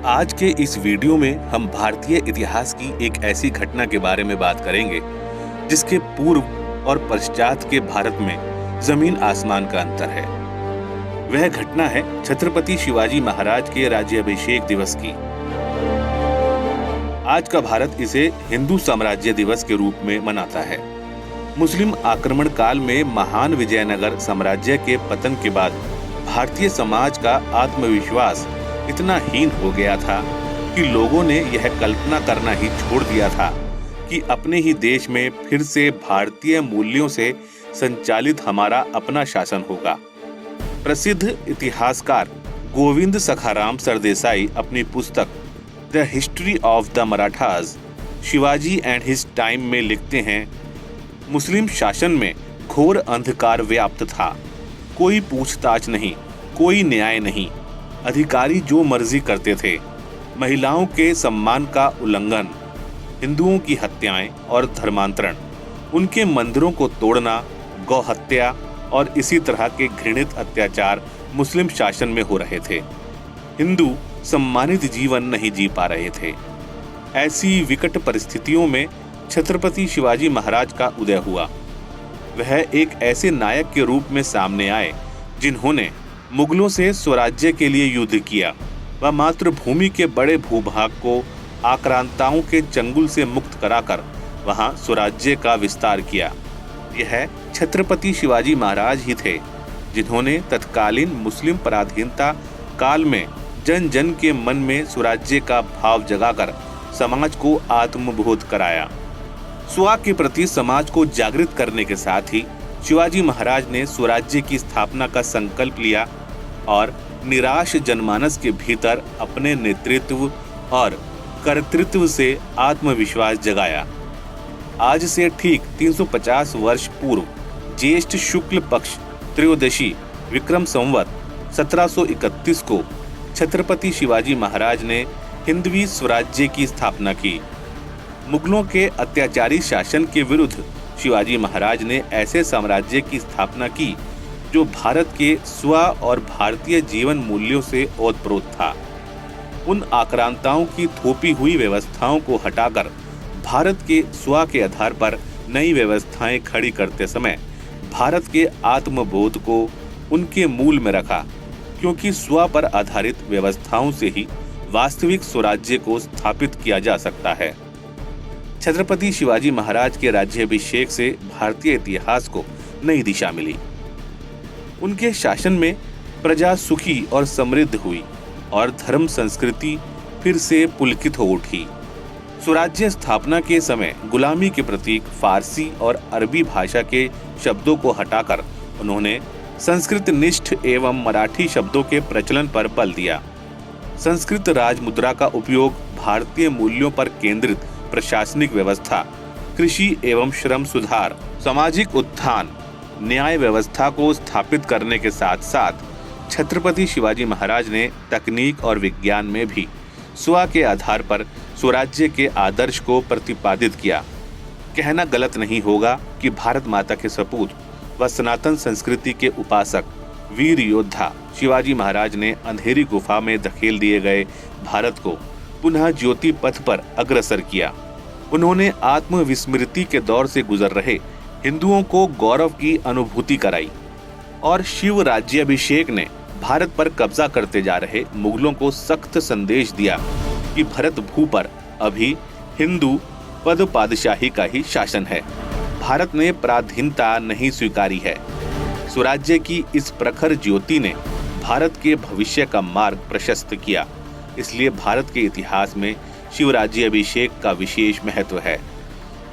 आज के इस वीडियो में हम भारतीय इतिहास की एक ऐसी घटना के बारे में बात करेंगे जिसके पूर्व और पश्चात के भारत में जमीन आसमान का अंतर है। वह घटना है छत्रपति शिवाजी महाराज के राज्याभिषेक दिवस की। आज का भारत इसे हिंदू साम्राज्य दिवस के रूप में मनाता है। मुस्लिम आक्रमण काल में महान विजयनगर साम्राज्य के पतन के बाद भारतीय समाज का आत्मविश्वास इतना हीन हो गया था कि लोगों ने यह कल्पना करना ही छोड़ दिया था कि अपने ही देश में फिर से भारतीय मूल्यों से संचालित हमारा अपना शासन होगा। प्रसिद्ध इतिहासकार गोविंद सखाराम सरदेसाई अपनी पुस्तक the history of the Marathas Shivaji and his time में लिखते हैं, मुस्लिम शासन में घोर अंधकार व्याप्त था। कोई पूछताछ नहीं, कोई न्याय नहीं। अधिकारी जो मर्जी करते थे। महिलाओं के सम्मान का उल्लंघन, हिंदुओं की हत्याएं और धर्मांतरण, उनके मंदिरों को तोड़ना, गौहत्या और इसी तरह के घृणित अत्याचार मुस्लिम शासन में हो रहे थे। हिंदू सम्मानित जीवन नहीं जी पा रहे थे। ऐसी विकट परिस्थितियों में छत्रपति शिवाजी महाराज का उदय हुआ। वह एक ऐसे नायक के रूप में सामने आए जिन्होंने मुगलों से स्वराज्य के लिए युद्ध किया व मातृभूमि के बड़े भूभाग को आक्रांताओं के चंगुल से मुक्त कराकर वहां स्वराज्य का विस्तार किया। यह छत्रपति शिवाजी महाराज ही थे जिन्होंने तत्कालीन मुस्लिम पराधीनता काल में जन जन के मन में स्वराज्य का भाव जगाकर समाज को आत्मबोध कराया। स्व के प्रति समाज को जागृत करने के साथ ही शिवाजी महाराज ने स्वराज्य की स्थापना का संकल्प लिया और निराश जनमानस के भीतर अपने नेतृत्व और कर्तृत्व से आत्मविश्वास जगाया। आज से ठीक 350 वर्ष पूर्व ज्येष्ठ शुक्ल पक्ष त्रयोदशी विक्रम संवत 1731 को छत्रपति शिवाजी महाराज ने हिंदवी स्वराज्य की स्थापना की। मुगलों के अत्याचारी शासन के विरुद्ध शिवाजी महाराज ने ऐसे साम्राज्य की स्थापना की जो भारत के स्व और भारतीय जीवन मूल्यों से ओतप्रोत था। उन आक्रांताओं की थोपी हुई व्यवस्थाओं को हटाकर भारत के स्व के आधार पर नई व्यवस्थाएं खड़ी करते समय भारत के आत्मबोध को उनके मूल में रखा, क्योंकि स्व पर आधारित व्यवस्थाओं से ही वास्तविक स्वराज्य को स्थापित किया जा सकता है। छत्रपति शिवाजी महाराज के राज्याभिषेक से भारतीय इतिहास को नई दिशा मिली। उनके शासन में प्रजा सुखी और समृद्ध हुई और धर्म संस्कृति फिर से पुलकित हो उठी। स्वराज्य स्थापना के समय गुलामी के प्रतीक फारसी और अरबी भाषा के शब्दों को हटाकर उन्होंने संस्कृत निष्ठ एवं मराठी शब्दों के प्रचलन पर बल दिया। संस्कृत राजमुद्रा का उपयोग भारतीय मूल्यों पर केंद्रित प्रशासनिक व्यवस्था, कृषि एवं श्रम सुधार, सामाजिक उत्थान, न्याय व्यवस्था को स्थापित करने के साथ साथ छत्रपति शिवाजी महाराज ने तकनीक और विज्ञान में भी स्व के आधार पर स्वराज्य के आदर्श को प्रतिपादित किया। कहना गलत नहीं होगा कि भारत माता के सपूत व सनातन संस्कृति के उपासक वीर योद्धा शिवाजी महाराज ने अंधेरी गुफा में धकेल दिए गए भारत को पुनः ज्योति पथ पर अग्रसर किया। उन्होंने आत्मविस्मृति के दौर से गुजर रहे हिंदुओं को गौरव की अनुभूति कराई और शिव राज्याभिषेक ने भारत पर कब्जा करते जा रहे मुगलों को सख्त संदेश दिया कि भरत भू पर अभी हिंदू पद पादशाही का ही शासन है। भारत ने पराधीनता नहीं स्वीकारी है। स्वराज्य की इस प्रखर ज्योति ने भारत के भविष्य का मार्ग प्रशस्त किया। इसलिए भारत के इतिहास में शिव राज्याभिषेक का विशेष महत्व है।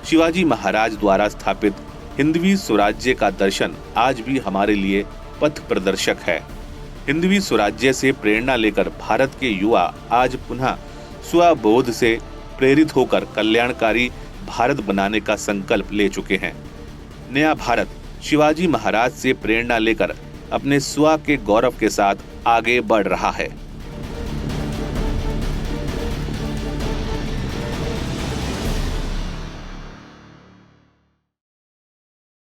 शिवाजी महाराज द्वारा स्थापित हिंदवी स्वराज्य का दर्शन आज भी हमारे लिए पथ प्रदर्शक है। हिंदवी स्वराज्य से प्रेरणा लेकर भारत के युवा आज पुनः स्वबोध से प्रेरित होकर कल्याणकारी भारत बनाने का संकल्प ले चुके हैं। नया भारत शिवाजी महाराज से प्रेरणा लेकर अपने स्व के गौरव के साथ आगे बढ़ रहा है।